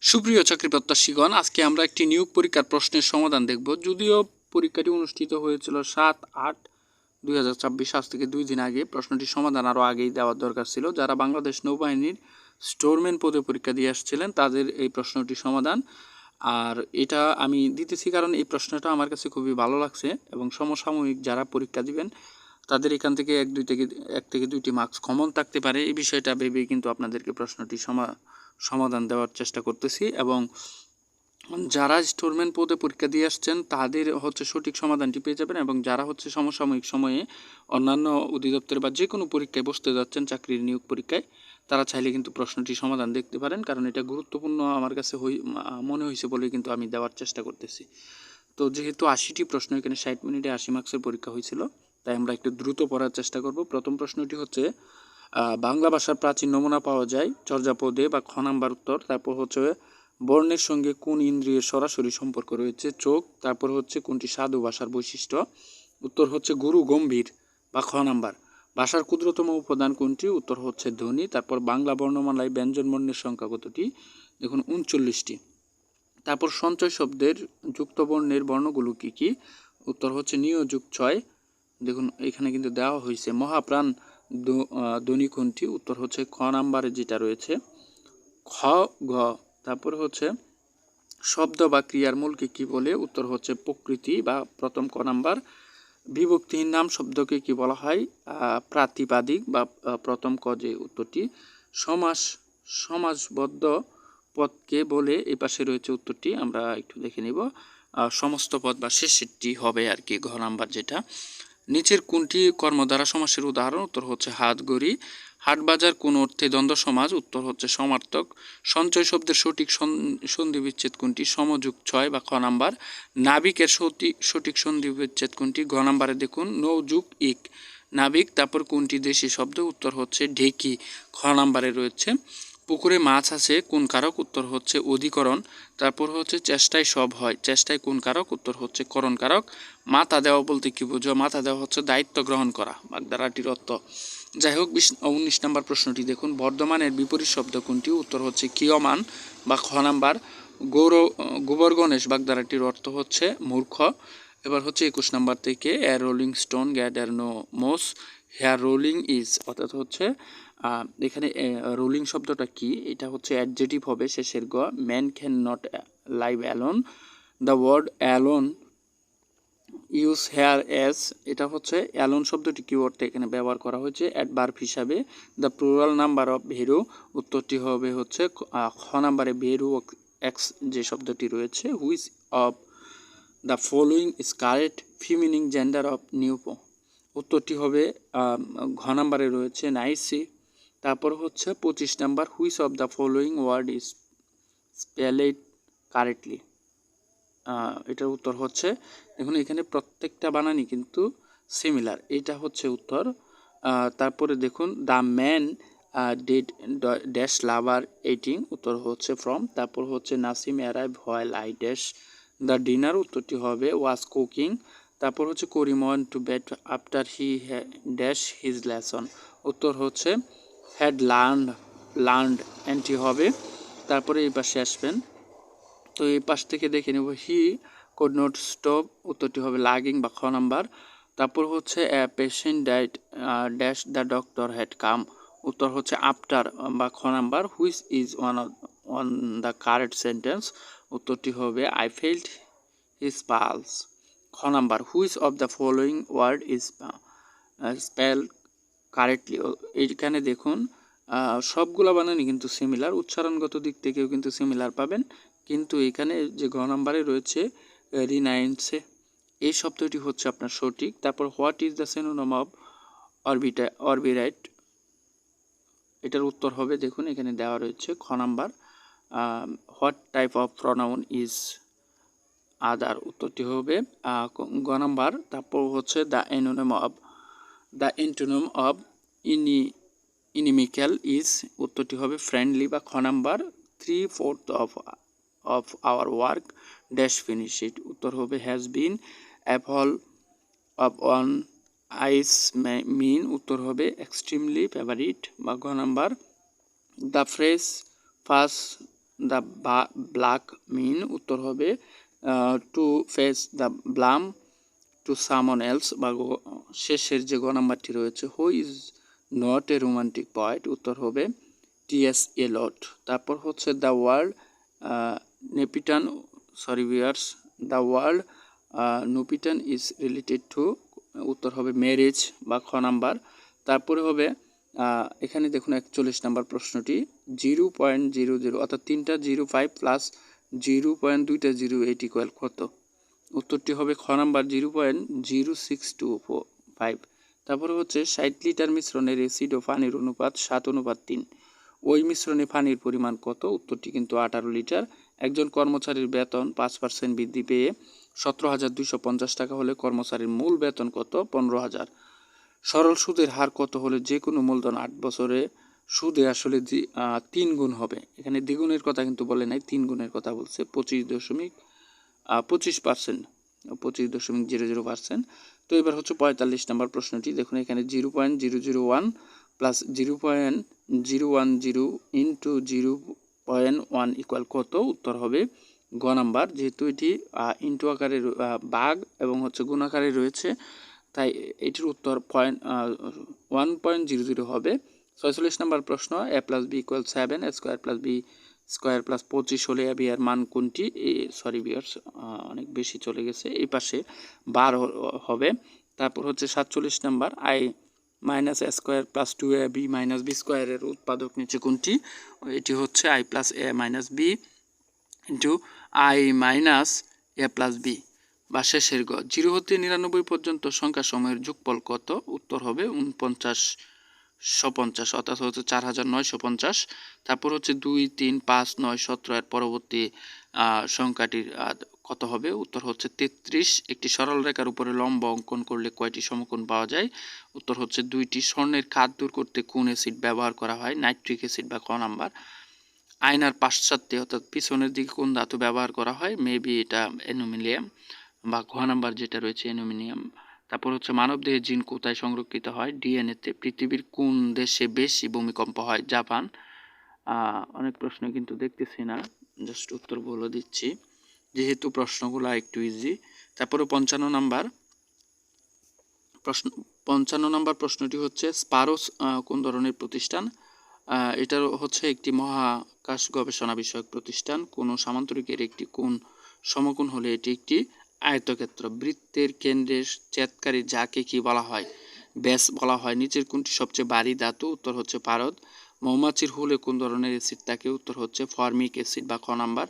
সুপ্রিয় চাকরি প্রত্যাশীগণ, আজকে আমরা একটি নিয়োগ পরীক্ষার প্রশ্নের সমাধান দেখব। যদিও পরীক্ষাটি অনুষ্ঠিত হয়েছিল 7-8-2024, আজ থেকে 2 দিন আগে। প্রশ্নটির সমাধান আরও আগেই দেওয়ার দরকার ছিল। যারা বাংলাদেশ নৌবাহিনীর স্টোরম্যান পদে পরীক্ষা দিয়ে আসছিলেন তাদের এই প্রশ্নটির সমাধান। আর এটা আমি দিতেছি কারণ এই প্রশ্নটা আমার কাছে খুবই ভালো লাগছে এবং সমসাময়িক যারা পরীক্ষা দিবেন তাদের এখান থেকে এক থেকে দুইটি মার্কস কমন থাকতে পারে। এই বিষয়টা ভেবেই কিন্তু আপনাদেরকে প্রশ্নটি সমাধান দেওয়ার চেষ্টা করতেছি। এবং যারা স্টোরম্যান পদে পরীক্ষা দিয়ে আসছেন তাদের সঠিক সমাধানটি পেয়ে যাবেন, এবং যারা সমসাময়িক সময়ে অন্যান্য অধিদপ্তরে বা যে কোনো পরীক্ষায় বসতে যাচ্ছেন, চাকরির নিয়োগ পরীক্ষায়, তারা চাইলে কিন্তু প্রশ্নটি সমাধান দেখতে পারেন, কারণ এটা গুরুত্বপূর্ণ আমার কাছে মনে হয়েছে বলেই কিন্তু আমি দেওয়ার চেষ্টা করতেছি। তো যেহেতু 80টি প্রশ্ন, এখানে 60 মিনিটে 80 মার্কসের পরীক্ষা হয়েছিল, তাই আমরা একটু দ্রুত পড়ার চেষ্টা করব। প্রথম প্রশ্নটি হচ্ছে, বাংলা ভাষার প্রাচীন নমুনা পাওয়া যায় চর্যাপদে বা খ নাম্বার উত্তর। তারপর বর্ণের সঙ্গে কোন ইন্দ্রিয়ের সরাসরি সম্পর্ক রয়েছে? চোখ। তারপর কোনটি সাধু ভাষার বৈশিষ্ট্য? উত্তর গুরু গম্ভীর বা খ নাম্বার। ভাষার ক্ষুদ্রতম উপাদান কোনটি? উত্তর ধ্বনি। তারপর বাংলা বর্ণমালায় ব্যঞ্জন বর্ণের সংখ্যা কতটি? দেখুন 39টি। তারপর সঞ্চয় শব্দের যুক্ত বর্ণের বর্ণগুলো কি কি? উত্তর নিয় যুগ 6। দেখুন এখানে কিন্তু দেওয়া হয়েছে। মহাপ্রাণ ধ্বনি কোনটি? উত্তর খ নাম্বারে যেটা রয়েছে, খ গ। তারপর শব্দ বা ক্রিয়ার মূলকে কি বলে? উত্তর প্রকৃতি বা প্রথম ক নাম্বার। বিভক্তিহীন নাম শব্দকে কি বলা হয়? প্রাতিপাদিক বা প্রথম ক যে উত্তরটি। সমাসবদ্ধ পদকে বলে? এই পাশে রয়েছে উত্তরটি, আমরা একটু দেখে নিব। সমস্ত পদ বা শেষেরটি হবে আর কি, ঘ নাম্বার যেটা। নিচের কোনটি কর্মদ্বারা সমাসের উদাহরণ? উত্তর হাত গড়ি। হাট বাজার কোন অর্থে দ্বন্দ্ব সমাজ? উত্তর সমার্থক। সঞ্চয় শব্দের সঠিক সন্ধি বিচ্ছেদ কোনটি? সমযুগ 6 বা খ নাম্বার। নাবিকের সঠিক সন্ধি বিচ্ছেদ কোনটি? ঘ নাম্বারে দেখুন, নৌ যুগ ইক। নাবিক। তারপর কোনটি দেশি শব্দ? উত্তর ঢেকি, খ নাম্বারে রয়েছে। পুকুরে মাছ আছে কোন কারক? উত্তর অধিকরণ। তারপর চেষ্টায় সব হয়। চেষ্টায় কোন কারক? উত্তর করণ কারক। মাথা দেওয়া বলতে কি বুঝো? মাথা দেওয়া দায়িত্ব গ্রহণ করা, বাগধারাটির অর্থ। যাই হোক, 19 নম্বর প্রশ্নটি দেখুন, বর্ধমানের বিপরীত শব্দ কোনটি? উত্তর ক্ষীয়মান বা খ নাম্বার। গোবর গণেশ বাগধারাটির অর্থ মূর্খ। এবার 21 নম্বর থেকে, a rolling stone gather no moss, here rolling is. অর্থাৎ এখানে রোলিং শব্দটা কি? এটা অ্যাডজেটিভ হবে শেষের গ। Man can not live alone. The word alone use here as. এটা অ্যালোন শব্দটি কি অর্থে এখানে ব্যবহার করা হয়েছে? অ্যাডভার্ব হিসাবে। দ্য প্লুরাল নাম্বার অফ ভেরু। উত্তরটি হবে খ নাম্বারে, ভেরু এক্স যে শব্দটি রয়েছে। Which of the following is correct feminine gender of nephew? উত্তরটি হবে ঘ নাম্বারে রয়েছে নাইসি। তারপর 25 number, which of the following word is spelled correctly? এটার উত্তর দেখুন এখানে প্রত্যেকটা বানানই কিন্তু সিমিলার, এটা উত্তর। তারপরে দেখুন, the man did dash lover eating. উত্তর ফ্রম। তারপর Nasim arrive while I dash the dinner. উত্তরটি হবে ওয়াজ কুকিং। তারপর Karim want to bed after he dash his lesson. উত্তর হ্যাড লার্নড এন্ট্রি হবে। তারপরে এই পাশে আসবেন, তো এই পাশ থেকে দেখে নেব, হি কুড নট স্টপ। উত্তরটি হবে লাগিং বা খ নাম্বার। তারপর patient died dash the doctor had come. উত্তর আফটার বা খ number. Which is one the correct sentence? উত্তরটি হবে আই ফেল্ট হিজ পালস, খ number. Which of the following word is spell correctly? এইখানে দেখুন সবগুলো বানানই কিন্তু সিমিলার, উচ্চারণগত দিক থেকেও কিন্তু সিমিলার পাবেন, কিন্তু এখানে যে ঘ নাম্বারে রয়েছে রিনাইন্সে, এই শব্দটি আপনার সঠিক। তারপর what is the synonym of অরবিটাইট? এটার উত্তর হবে, দেখুন এখানে দেওয়া রয়েছে খ number, what type of pronoun is other? উত্তরটি হবে গ নাম্বার। তারপর the antonym of inimical is? উত্তরটি হবে ফ্রেন্ডলি বা খ number. 3/4 of our work dash finish it. উত্তর হবে has been a fall of on ice mean? উত্তর হবে extremely favorite বা গ number. The phrase first the black mean, উত্তর হবে to face the blame to someone else, বা শেষের যে গ নাম্বারটি রয়েছে who is not a romantic poet, উত্তর হবে টিএস এলট। তারপর হচ্ছে দ্য ওয়ার্ল্ড নেপিটান, সরি ভিউয়ার্স, দ্য ওয়ার্ল্ড নুপিটান ইজ রিলেটেড টু, উত্তর হবে ম্যারেজ বা খ নাম্বার। তারপরে হবে এখানে দেখুন 41 নাম্বার প্রশ্নটি 0.00 অর্থাৎ 3টা 05 প্লাস 0.2টা 0 এইট ইকুয়াল কত, উত্তরটি হবে খ নাম্বার 0.0625। তারপরে হচ্ছে 60 লিটার মিশ্রণের অ্যাসিড ও পানির অনুপাত 7:3, ওই মিশ্রণে পানির পরিমাণ কত, উত্তরটি কিন্তু 18 লিটার। একজন কর্মচারীর বেতন 5% বৃদ্ধি পেয়ে 17,250 টাকা হলে কর্মচারীর মূল বেতন কত, 15,000। সরল সুদের হার কত হলে যে কোনো মূলধন 8 বছরে সুদে আসলে 3 গুণ হবে, এখানে দ্বিগুণের কথা কিন্তু বলে নাই, 3 গুণের কথা বলছে, 25%, 25.00%। তো এবার হচ্ছে 45 নম্বর প্রশ্নটি, দেখুন এখানে 0.001 প্লাস 0.010 ইন্টু 0.1 ইকুয়াল কত, উত্তর হবে গ নাম্বার। যেহেতু এটি ইন্টু আকারে ভাগ এবং হচ্ছে গুণ আকারে রয়েছে, তাই এটির উত্তর 1.00 হবে। 46 নম্বর প্রশ্ন, a plus B equal 7, a square plus B square plus 25 হলে a b এর মান কোনটি, সরি বিয়ার্স অনেক বেশি চলে গেছে, এই পাশে 12 হবে। তারপর হচ্ছে 47 number, i minus a square plus 2ab minus B স্কোয়ারের উৎপাদক নিচে কোনটি, এটি হচ্ছে i plus a minus B into i minus a plus B, বা শেষের গ। 0 হতে 99 পর্যন্ত সংখ্যা সময়ের যোগফল কত, উত্তর হবে 4950, অর্থাৎ হচ্ছে 4950। তারপর হচ্ছে 2, 3, 5, 9, 17 এর পরবর্তী সংখ্যাটির কত হবে, উত্তর হচ্ছে 33। একটি সরল রেখার উপরে লম্ব অঙ্কন করলে কয়টি সমকোণ পাওয়া যায়, উত্তর হচ্ছে 2টি। স্বর্ণের খাদ দূর করতে কোন অ্যাসিড ব্যবহার করা হয়, নাইট্রিক অ্যাসিড বা ক নাম্বার। আয়নার পাশ্চাত্যে অর্থাৎ পিছনের দিকে কোন ধাতু ব্যবহার করা হয়, মেবি এটা অ্যালুমিনিয়াম, বা ঘ নাম্বার যেটা রয়েছে অ্যালুমিনিয়াম। তারপর হচ্ছে মানবদেহে জিন কোথায় সংরক্ষিত হয়, ডিএনএতে। পৃথিবীর কোন দেশে বেশি ভূমিকম্প হয়, জাপান। অনেক প্রশ্ন কিন্তু দেখতেছি না, জাস্ট উত্তর বলে দিচ্ছি যেহেতু প্রশ্নগুলো একটু ইজি। তারপরে 55 নাম্বার প্রশ্নটি হচ্ছে স্পারোস কোন ধরনের প্রতিষ্ঠান, এটা হচ্ছে একটি মহাকাশ গবেষণা বিষয়ক প্রতিষ্ঠান। কোন সামান্তরিকের একটি কোণ সমকোণ হলে এটি একটি আয়তক্ষেত্র। বৃত্তের কেন্দ্রের ছেদকারী যাকে কি বলা হয়, ব্যাস বলা হয়। নিচের কোনটি সবচেয়ে ভারী ধাতু, উত্তর হচ্ছে পারদ। মৌমাছির হুলে কোন ধরনের অ্যাসিড থাকে, উত্তর হচ্ছে ফর্মিক অ্যাসিড বা খ নাম্বার।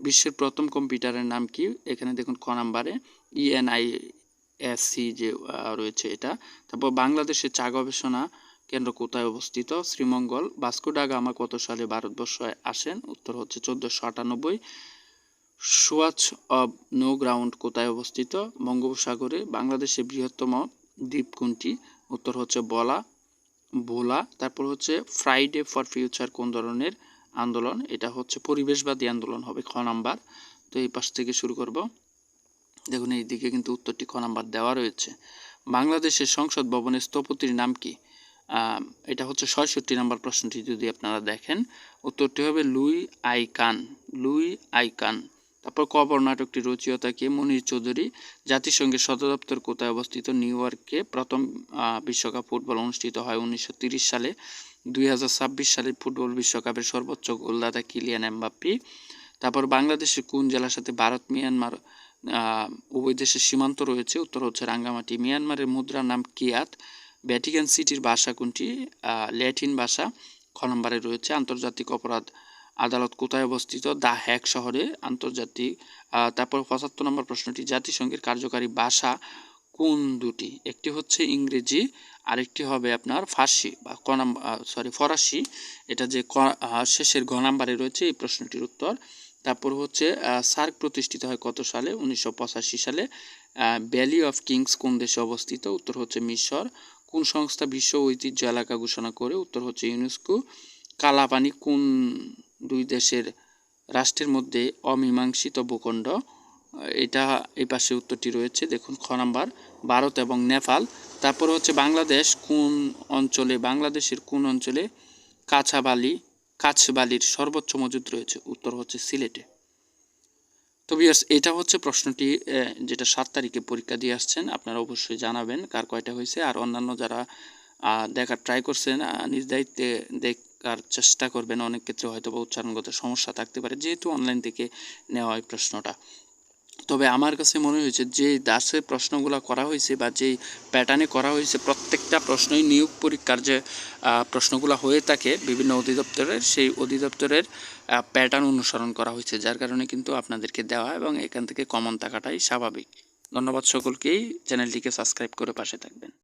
বিশ্বের প্রথম কম্পিউটারের নাম কি, এখানে দেখুন খ নাম্বারে ENISC যে রয়েছে এটা। তারপর বাংলাদেশের চা গবেষণা কেন্দ্র কোথায় অবস্থিত, শ্রীমঙ্গল। ভাস্কো ডা গামা কত সালে ভারতবর্ষে আসেন, উত্তর হচ্ছে 1498। সোয়াচ অব নো গ্রাউন্ড কোথায় অবস্থিত, বঙ্গোপসাগরে। বাংলাদেশের বৃহত্তম দ্বীপ কোনটি, উত্তর হচ্ছে ভোলা। তারপর হচ্ছে ফ্রাইডে ফর ফিউচার কোন ধরনের আন্দোলন, এটা হচ্ছে পরিবেশবাদী আন্দোলন হবে, খ নাম্বার। তো এই পাশ থেকে শুরু করব, দেখুন এই দিকে কিন্তু উত্তরটি খ নাম্বার দেওয়া রয়েছে। বাংলাদেশের সংসদ ভবনের স্থপতির নাম কি, এটা হচ্ছে 66 নাম্বার প্রশ্নটি যদি আপনারা দেখেন, উত্তরটি হবে লুই আই কান। তারপর কবর নাটকটির রচয়িতা কে, মনির চৌধুরী। জাতিসংঘের সদর দপ্তর কোথায় অবস্থিত, নিউ ইয়র্কে। প্রথম বিশ্বকাপ ফুটবল অনুষ্ঠিত হয় 1930 সালে। 2026 সালের ফুটবল বিশ্বকাপের সর্বোচ্চ গোলদাতা কিলিয়ান এমবাপ্পে। তারপর বাংলাদেশের কোন জেলার সাথে ভারত মিয়ানমার উভয় দেশের সীমান্ত রয়েছে, উত্তর হচ্ছে রাঙ্গামাটি। মিয়ানমারের মুদ্রার নাম কিয়াত। ভ্যাটিকান সিটির ভাষা কোনটি, ল্যাটিন ভাষা, খ নম্বরে রয়েছে। আন্তর্জাতিক অপরাধ আদালত কোথায় অবস্থিত, দ্য হ্যাগ শহরে আন্তর্জাতিক। তারপর 75 নম্বর প্রশ্নটি, জাতিসংঘের কার্যকারী ভাষা কোন দুটি, একটি হচ্ছে ইংরেজি, আরেকটি হবে আপনার ফার্সি বা ফরাসি, এটা যে শেষের ঘ নাম্বারে রয়েছে এই প্রশ্নটির উত্তর। তারপর হচ্ছে সার্ক প্রতিষ্ঠিত হয় কত সালে, 1985 সালে। ভ্যালি অফ কিংস কোন দেশে অবস্থিত, উত্তর হচ্ছে মিশর। কোন সংস্থা বিশ্ব ঐতিহ্য এলাকা ঘোষণা করে, উত্তর হচ্ছে ইউনেস্কো। কালাপানি কোন দুই দেশের রাষ্ট্রের মধ্যে অমীমাংসিত ভূখণ্ড, এটা এই পাশে উত্তরটি রয়েছে, দেখুন খ নাম্বার, ভারত এবং নেপাল। তারপর হচ্ছে বাংলাদেশের কোন অঞ্চলে কাঁচা কাঁচ বালির সর্বোচ্চ মজুদ রয়েছে? উত্তর হচ্ছে সিলেটে। তো ভিউয়ার্স, এটা হচ্ছে প্রশ্নটি যেটা 7 তারিখে পরীক্ষা দিয়ে আসছেন। আপনারা অবশ্যই জানাবেন কার কয়টা হয়েছে। আর অন্যান্য যারা দেখার ট্রাই করছেন নিজ দায়িত্বে দেখার চেষ্টা করবেন। অনেক ক্ষেত্রে হয়তো বা উচ্চারণগত সমস্যা থাকতে পারে, যেহেতু অনলাইন থেকে নেওয়া হয় প্রশ্নটা। তবে আমার কাছে মনে হয়েছে যে দাসে প্রশ্নগুলো করা হয়েছে বা যেই প্যাটার্নে করা হয়েছে, প্রত্যেকটা প্রশ্নই নিয়োগ পরীক্ষার যে প্রশ্নগুলো হয়ে থাকে বিভিন্ন অধিদপ্তরের, সেই অধিদপ্তরের প্যাটার্ন অনুসরণ করা হয়েছে, যার কারণে কিন্তু আপনাদেরকে দেওয়া এবং এখান থেকে কমন থাকাটাই স্বাভাবিক। ধন্যবাদ সকলকেই। চ্যানেলটিকে সাবস্ক্রাইব করে পাশে থাকবেন।